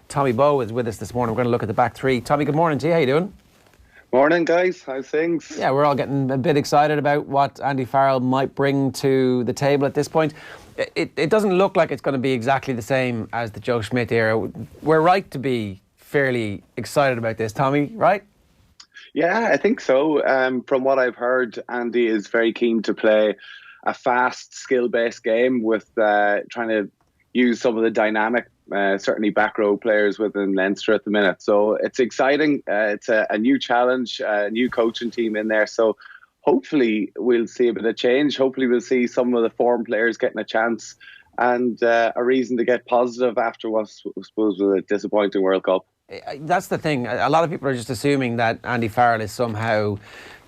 Tommy Bowe is with us this morning. We're going to look at the back three. Tommy, good morning to you. How you doing? Morning, guys. How's things? Yeah, we're all getting a bit excited about what Andy Farrell might bring to the table at this point. It doesn't look like it's going to be exactly the same as the Joe Schmidt era. We're right to be fairly excited about this, Tommy, right? Yeah, I think so. From what I've heard, Andy is very keen to play a fast, skill-based game with trying to use some of the dynamic, certainly back row players within Leinster at the minute. So it's exciting. It's a new challenge, a new coaching team in there. So hopefully we'll see a bit of change. Hopefully we'll see some of the form players getting a chance and a reason to get positive after what I suppose was a disappointing World Cup. That's the thing. A lot of people are just assuming that Andy Farrell is somehow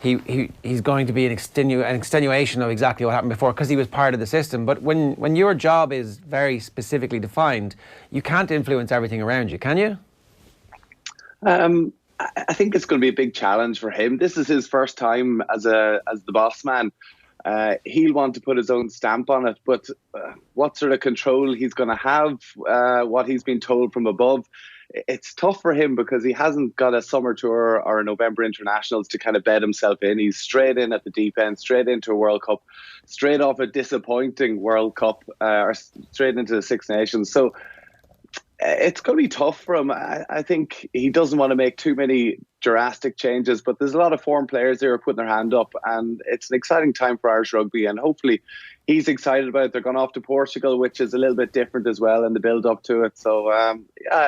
he's going to be an extenuation of exactly what happened before because he was part of the system. But when your job is very specifically defined, you can't influence everything around you, can you? I think it's going to be a big challenge for him. This is his first time as the boss man. He'll want to put his own stamp on it, but what sort of control he's going to have, what he's been told from above, it's tough for him because he hasn't got a summer tour or a November internationals to kind of bed himself in. He's straight in at the deep end, straight into a World Cup, straight off a disappointing World Cup, or straight into the Six Nations. So it's going to be tough for him. I think he doesn't want to make too many drastic changes, but there's a lot of foreign players there putting their hand up, and it's an exciting time for Irish rugby, and hopefully he's excited about it. They're going off to Portugal, which is a little bit different as well in the build-up to it. So, yeah,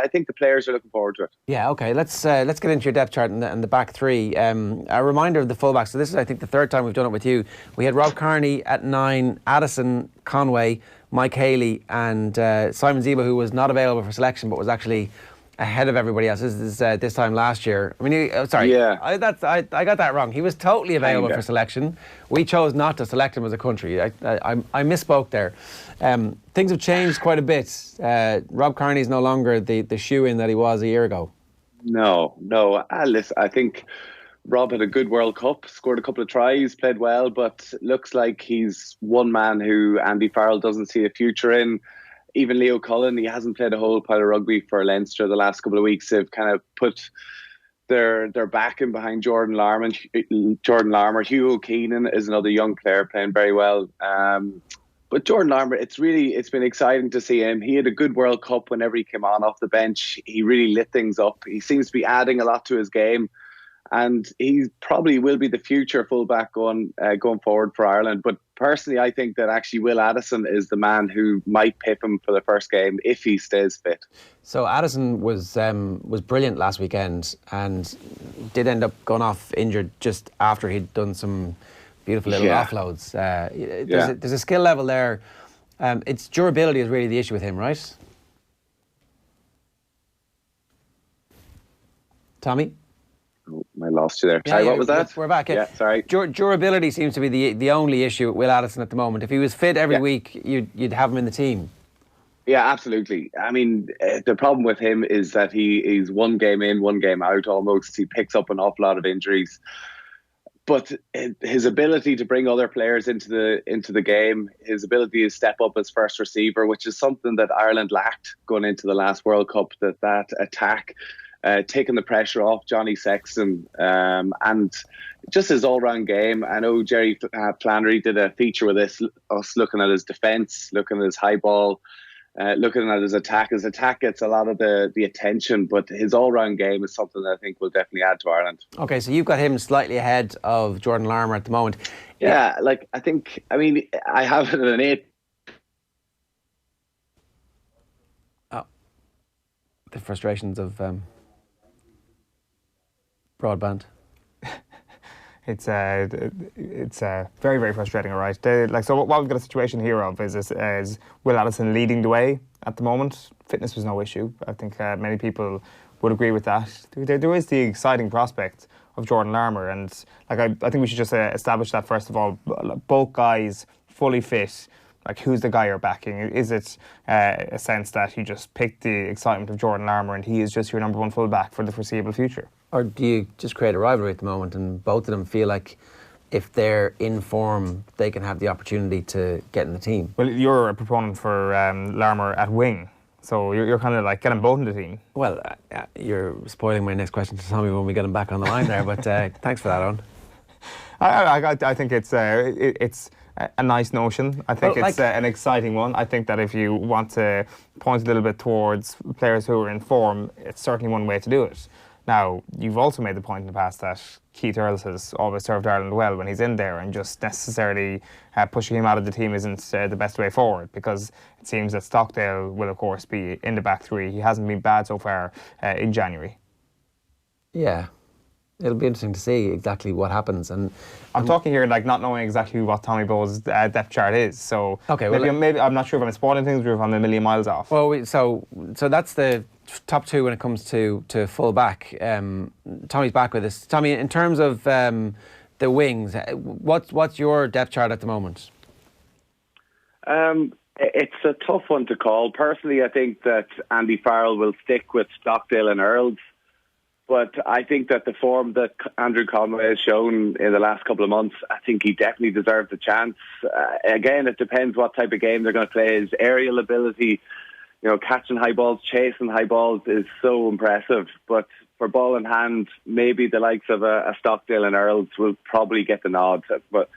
I think the players are looking forward to it. Yeah, OK, let's get into your depth chart and the back three. A reminder of the fullbacks. So this is, I think, the third time we've done it with you. We had Rob Kearney at 9, Addison, Conway, Mike Haley and Simon Zebo, who was not available for selection but was actually ahead of everybody else. This is this time last year. I mean, sorry, yeah. I got that wrong. He was totally available for selection. We chose not to select him as a country. I misspoke there. Things have changed quite a bit. Rob Kearney is no longer the shoe-in that he was a year ago. No. Listen, I think Rob had a good World Cup, scored a couple of tries, played well, but looks like he's one man who Andy Farrell doesn't see a future in. Even Leo Cullen, he hasn't played a whole pile of rugby for Leinster the last couple of weeks. They've kind of put their backing behind Jordan Larmour. Hugo Keenan is another young player playing very well. But Jordan Larmour, it's been exciting to see him. He had a good World Cup whenever he came on off the bench. He really lit things up. He seems to be adding a lot to his game. And he probably will be the future fullback going forward for Ireland. But personally, I think that actually Will Addison is the man who might pip him for the first game if he stays fit. So Addison was brilliant last weekend and did end up going off injured just after he'd done some beautiful little offloads. There's a skill level there. Its durability is really the issue with him, right? Tommy? I lost you there. Sorry, what was that? We're back. Yeah, sorry. Durability seems to be the only issue with Will Addison at the moment. If he was fit every week, you'd have him in the team. Yeah, absolutely. I mean, the problem with him is that he's one game in, one game out almost. He picks up an awful lot of injuries. But his ability to bring other players into the game, his ability to step up as first receiver, which is something that Ireland lacked going into the last World Cup, that attack, taking the pressure off Johnny Sexton, and just his all-round game. I know Jerry Flannery did a feature with us looking at his defence, looking at his high ball, looking at his attack. His attack gets a lot of the attention, but his all-round game is something that I think will definitely add to Ireland. Okay, so you've got him slightly ahead of Jordan Larmour at the moment. Yeah, I have it at an 8. Oh, the frustrations of broadband. It's very, very frustrating, all right? So what we've got a situation here of is Will Addison leading the way at the moment. Fitness was no issue. I think many people would agree with that. There is the exciting prospect of Jordan Larmour, and I think we should just establish that first of all. Both guys fully fit. Like, who's the guy you're backing? Is it a sense that you just picked the excitement of Jordan Larmour and he is just your number one fullback for the foreseeable future? Or do you just create a rivalry at the moment and both of them feel like if they're in form, they can have the opportunity to get in the team? Well, you're a proponent for Larmour at wing. So you're kind of like getting both in the team. Well, you're spoiling my next question to Tommy when we get him back on the line there, but thanks for that, Owen. I think it's a nice notion. I think it's an exciting one. I think that if you want to point a little bit towards players who are in form, it's certainly one way to do it. Now, you've also made the point in the past that Keith Earls has always served Ireland well when he's in there, and just necessarily pushing him out of the team isn't the best way forward, because it seems that Stockdale will, of course, be in the back three. He hasn't been bad so far in January. Yeah. It'll be interesting to see exactly what happens. And I'm talking here like not knowing exactly what Tommy Bowe's depth chart is. So okay, maybe I'm not sure if I'm spoiling things or if I'm a million miles off. Well, so that's the top two when it comes to full back. Tommy's back with us. Tommy, in terms of the wings, what's your depth chart at the moment? It's a tough one to call. Personally, I think that Andy Farrell will stick with Stockdale and Earls. But I think that the form that Andrew Conway has shown in the last couple of months, I think he definitely deserves a chance. Again, it depends what type of game they're going to play. His aerial ability, catching high balls, chasing high balls is so impressive. But for ball in hand, maybe the likes of a Stockdale and Earls will probably get the nod. But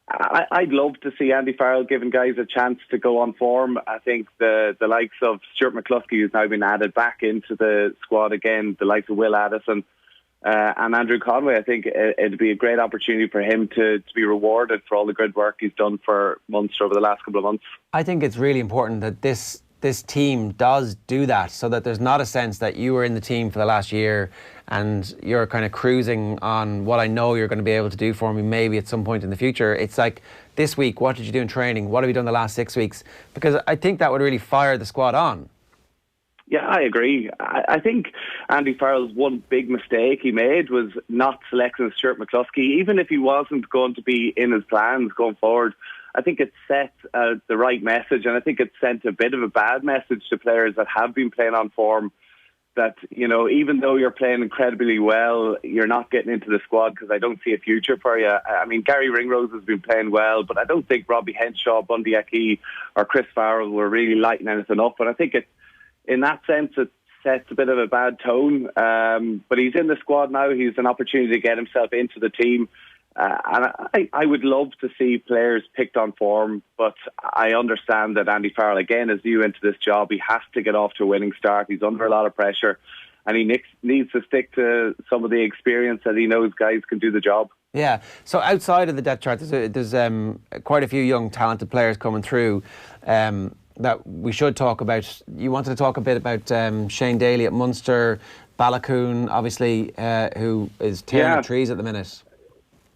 I'd love to see Andy Farrell giving guys a chance to go on form. I think the likes of Stuart McCluskey, who's now been added back into the squad again, the likes of Will Addison and Andrew Conway, I think it'd be a great opportunity for him to be rewarded for all the good work he's done for Munster over the last couple of months. I think it's really important that this team does do that, so that there's not a sense that you were in the team for the last year and you're kind of cruising on what I know you're going to be able to do for me maybe at some point in the future. It's like, this week, what did you do in training? What have you done the last 6 weeks? Because I think that would really fire the squad on. Yeah, I agree. I think Andy Farrell's one big mistake he made was not selecting Stuart McCluskey. Even if he wasn't going to be in his plans going forward, I think it set the right message, and I think it sent a bit of a bad message to players that have been playing on form, that, even though you're playing incredibly well, you're not getting into the squad because I don't see a future for you. I mean, Gary Ringrose has been playing well, but I don't think Robbie Henshaw, Bundy Aki or Chris Farrell were really lighting anything up. But I think in that sense, it sets a bit of a bad tone. But he's in the squad now. He's an opportunity to get himself into the team. And I would love to see players picked on form, but I understand that Andy Farrell, again, is new into this job. He has to get off to a winning start. He's under a lot of pressure, and he needs to stick to some of the experience that he knows guys can do the job. Yeah, so outside of the depth chart, there's quite a few young, talented players coming through that we should talk about. You wanted to talk a bit about Shane Daly at Munster, Balakoon, obviously, who is tearing the trees at the minute.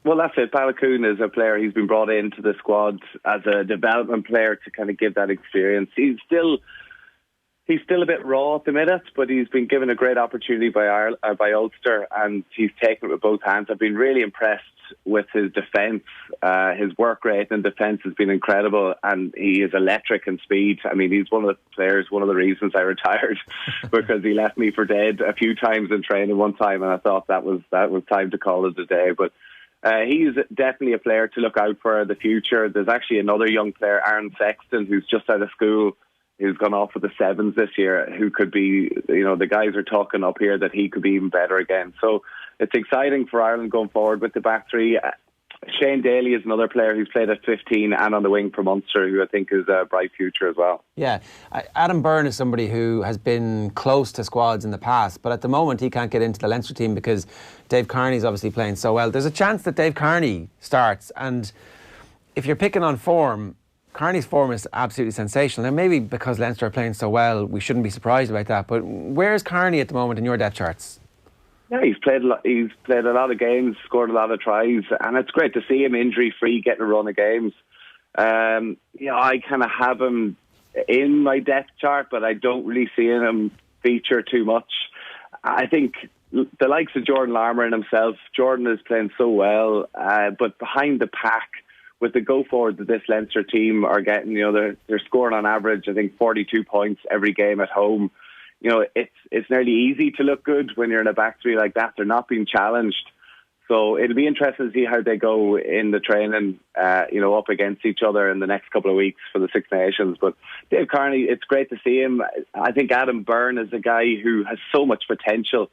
Well, that's it. Balakoon is a player. He's been brought into the squad as a development player to kind of give that experience. He's still a bit raw at the minute, but he's been given a great opportunity by Ulster, and he's taken it with both hands. I've been really impressed with his defence. His work rate in defence has been incredible, and he is electric in speed. I mean, he's one of the players, one of the reasons I retired, because he left me for dead a few times in training one time, and I thought that was time to call it a day. But he's definitely a player to look out for the future. There's actually another young player, Aaron Sexton, who's just out of school, who's gone off with the sevens this year, who could be, the guys are talking up here that he could be even better again. So it's exciting for Ireland going forward with the back three. Shane Daly is another player who's played at 15 and on the wing for Munster, who I think is a bright future as well. Yeah, Adam Byrne is somebody who has been close to squads in the past, but at the moment he can't get into the Leinster team because Dave Kearney's obviously playing so well. There's a chance that Dave Kearney starts, and if you're picking on form, Kearney's form is absolutely sensational. Now, maybe because Leinster are playing so well, we shouldn't be surprised about that, but where's Kearney at the moment in your depth charts? Yeah, he's played a lot of games, scored a lot of tries, and it's great to see him injury-free getting a run of games. I kind of have him in my depth chart, but I don't really see him feature too much. I think the likes of Jordan Larmour and himself, Jordan is playing so well, but behind the pack, with the go forward that this Leinster team are getting, they're scoring on average, I think, 42 points every game at home. It's nearly easy to look good when you're in a back three like that. They're not being challenged. So it'll be interesting to see how they go in the training, up against each other in the next couple of weeks for the Six Nations. But Dave Kearney, it's great to see him. I think Adam Byrne is a guy who has so much potential,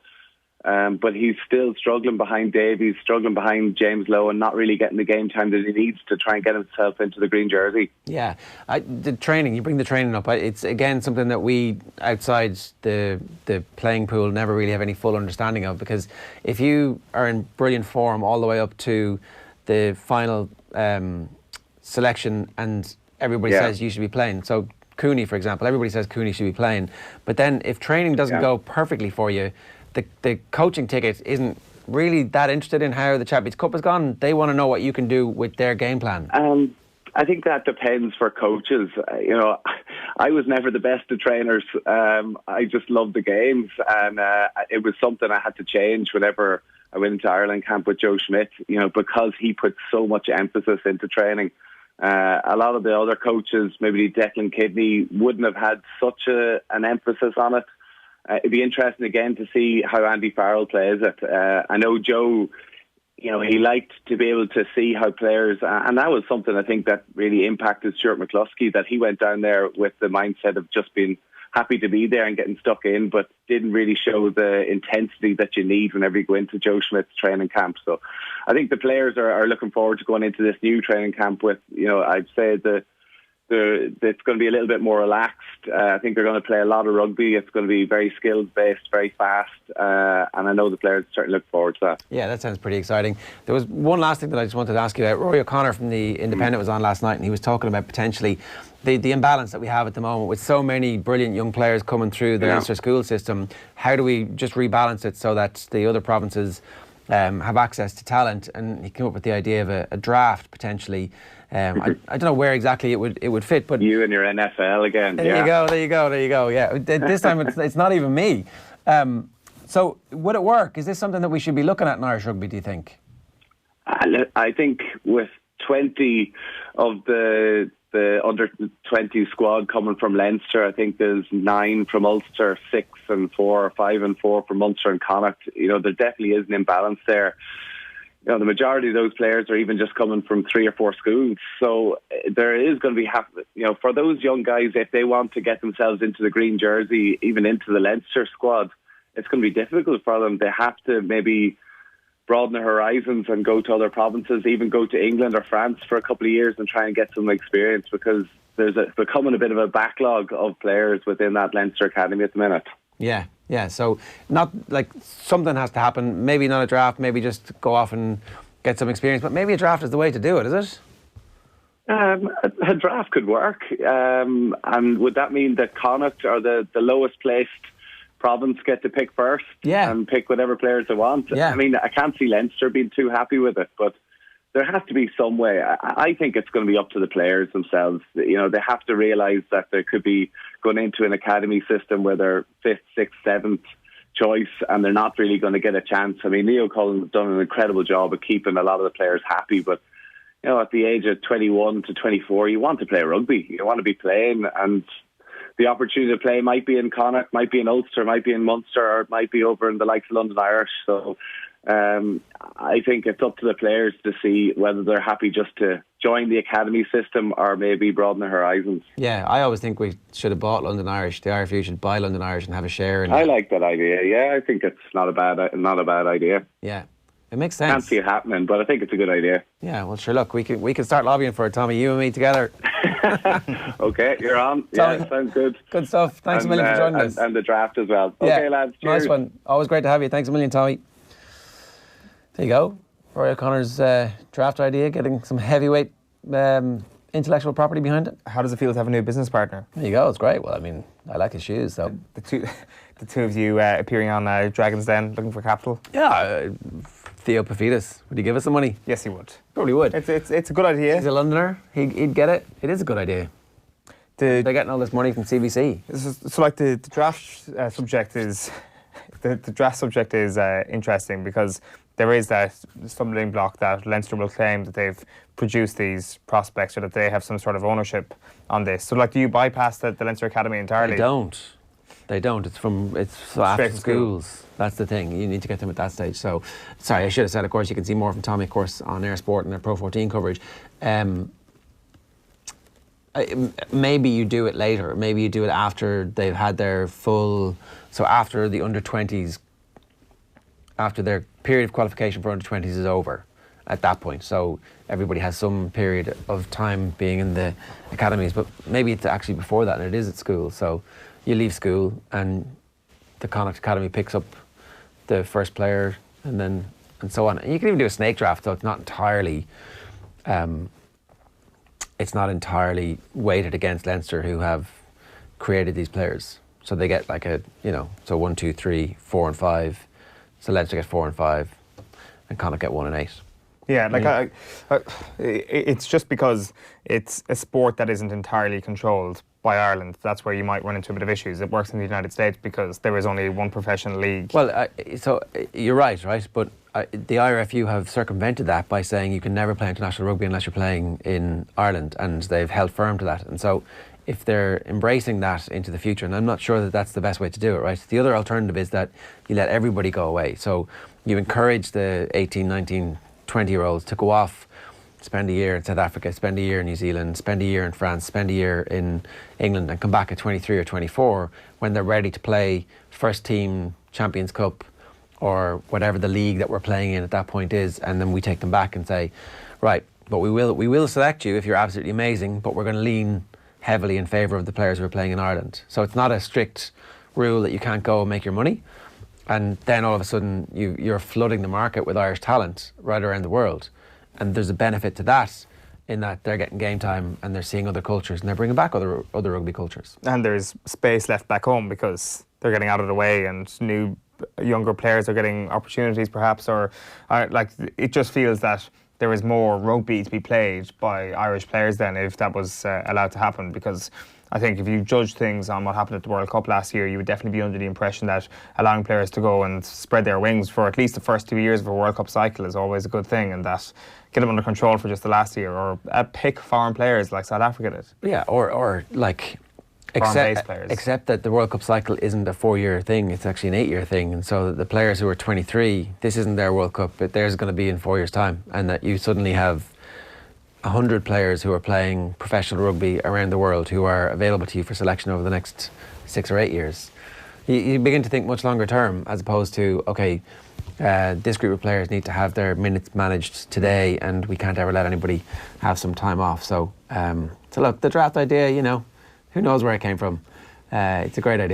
but he's still struggling behind Dave. He's struggling behind James Lowe and not really getting the game time that he needs to try and get himself into the green jersey. Yeah, the training, you bring the training up. It's, again, something that we, outside the playing pool, never really have any full understanding of, because if you are in brilliant form all the way up to the final selection and everybody says you should be playing. So Cooney, for example, everybody says Cooney should be playing. But then if training doesn't go perfectly for you, the coaching ticket isn't really that interested in how the Champions Cup has gone. They want to know what you can do with their game plan. I think that depends for coaches. I was never the best of trainers. I just loved the games, and it was something I had to change whenever I went into Ireland camp with Joe Schmidt, because he put so much emphasis into training. A lot of the other coaches, maybe Declan Kidney, wouldn't have had such an emphasis on it. It'd be interesting again to see how Andy Farrell plays it. I know Joe, he liked to be able to see how players, and that was something I think that really impacted Stuart McCluskey, that he went down there with the mindset of just being happy to be there and getting stuck in, but didn't really show the intensity that you need whenever you go into Joe Schmidt's training camp. So I think the players are looking forward to going into this new training camp with, I'd say it's going to be a little bit more relaxed. I think they're going to play a lot of rugby. It's going to be very skills-based, very fast, and I know the players certainly look forward to that. Yeah, that sounds pretty exciting. There was one last thing that I just wanted to ask you about. Rory O'Connor from the Independent was on last night, and he was talking about potentially the imbalance that we have at the moment with so many brilliant young players coming through the Leinster school system. How do we just rebalance it so that the other provinces have access to talent? And he came up with the idea of a draft potentially. I don't know where exactly it would fit, but you and your NFL again. There you go. Yeah, this time it's not even me. So would it work? Is this something that we should be looking at in Irish rugby, do you think? I think with 20 of the under 20 squad coming from Leinster, I think there's 9 from Ulster, 6 and 4, or 5 and 4 from Munster and Connacht. There definitely is an imbalance there. The majority of those players are even just coming from 3 or 4 schools. So there is going to be, for those young guys, if they want to get themselves into the green jersey, even into the Leinster squad, it's going to be difficult for them. They have to maybe broaden their horizons and go to other provinces, even go to England or France for a couple of years and try and get some experience, because there's becoming a bit of a backlog of players within that Leinster academy at the minute. Yeah. So not like something has to happen. Maybe not a draft. Maybe just go off and get some experience. But maybe a draft is the way to do it, is it? A draft could work. And would that mean that Connacht or the lowest placed province get to pick first and pick whatever players they want? Yeah. I mean, I can't see Leinster being too happy with it, but there has to be some way. I think it's going to be up to the players themselves. They have to realise that they could be going into an academy system where they're 5th, 6th, 7th choice and they're not really going to get a chance. I mean, Leo Cullen's done an incredible job of keeping a lot of the players happy, but at the age of 21 to 24, you want to play rugby. You want to be playing, and the opportunity to play might be in Connacht, might be in Ulster, might be in Munster, or it might be over in the likes of London Irish. So I think it's up to the players to see whether they're happy just to join the academy system or maybe broaden their horizons. Yeah, I always think we should have bought London Irish. The IRFU should buy London Irish and have a share in it. I like that idea. Yeah, I think it's not a bad idea. Yeah, it makes sense. Can't see it happening, but I think it's a good idea. Yeah, well, sure. Look, we can start lobbying for it, Tommy. You and me together. Okay, you're on. Tommy, yeah, sounds good. Good stuff. Thanks a million for joining us. And the draft as well. Okay, lads. Cheers. Nice one. Always great to have you. Thanks a million, Tommy. There you go. Rory O'Connor's draft idea, getting some heavyweight intellectual property behind it. How does it feel to have a new business partner? There you go. It's great. Well, I mean, I like his shoes, so. The two of you appearing on Dragon's Den, looking for capital. Yeah. Theo Paphitis, would he give us some money? Yes, he would. Probably would. It's a good idea. He's a Londoner. He'd get it. It is a good idea. They're getting all this money from CBC. So like the draft subject is the draft subject is interesting because there is that stumbling block that Leinster will claim that they've produced these prospects or that they have some sort of ownership on this. So like, do you bypass the Leinster Academy entirely? I don't. They don't. It's so after from school. schools. That's the thing. You need to get them at that stage. So, sorry, I should have said, of course, you can see more from Tommy, of course, on Air Sport and their Pro 14 coverage. Maybe you do it later. Maybe you do it after they've had their full... So after the under-20s, after their period of qualification for under-20s is over at that point. So everybody has some period of time being in the academies, but maybe it's actually before that and it is at school. So you leave school and the Connacht Academy picks up the first player and so on. And you can even do a snake draft, so it's not entirely... it's not entirely weighted against Leinster, who have created these players. So they get like so 1, 2, 3, 4 and 5. So Leinster get 4 and 5 and Connacht get 1 and 8. Yeah, it's just because it's a sport that isn't entirely controlled by Ireland. That's where you might run into a bit of issues. It works in the United States because there is only one professional league. Well, so you're right? But the IRFU have circumvented that by saying you can never play international rugby unless you're playing in Ireland, and they've held firm to that. And so if they're embracing that into the future, and I'm not sure that that's the best way to do it, right? The other alternative is that you let everybody go away. So you encourage the 18, 19, 20-year-olds to go off, spend a year in South Africa, spend a year in New Zealand, spend a year in France, spend a year in England, and come back at 23 or 24 when they're ready to play first team Champions Cup or whatever the league that we're playing in at that point is, and then we take them back and say, right, but we will select you if you're absolutely amazing, but we're going to lean heavily in favour of the players who are playing in Ireland. So it's not a strict rule that you can't go and make your money, and then all of a sudden you're flooding the market with Irish talent right around the world, and there's a benefit to that in that they're getting game time and they're seeing other cultures and they're bringing back other rugby cultures. And there's space left back home because they're getting out of the way and new younger players are getting opportunities perhaps, or like it just feels that there is more rugby to be played by Irish players than if that was allowed to happen, because I think if you judge things on what happened at the World Cup last year, you would definitely be under the impression that allowing players to go and spread their wings for at least the first 2 years of a World Cup cycle is always a good thing, and that get them under control for just the last year, or pick foreign players like South Africa did. Yeah, or like except that the World Cup cycle isn't a 4-year thing, it's actually an 8-year thing, and so the players who are 23, this isn't their World Cup, but theirs is going to be in 4 years' time, and that you suddenly have 100 players who are playing professional rugby around the world who are available to you for selection over the next 6 or 8 years. You begin to think much longer term, as opposed to, okay, this group of players need to have their minutes managed today and we can't ever let anybody have some time off. So look, the draft idea, who knows where it came from. It's a great idea.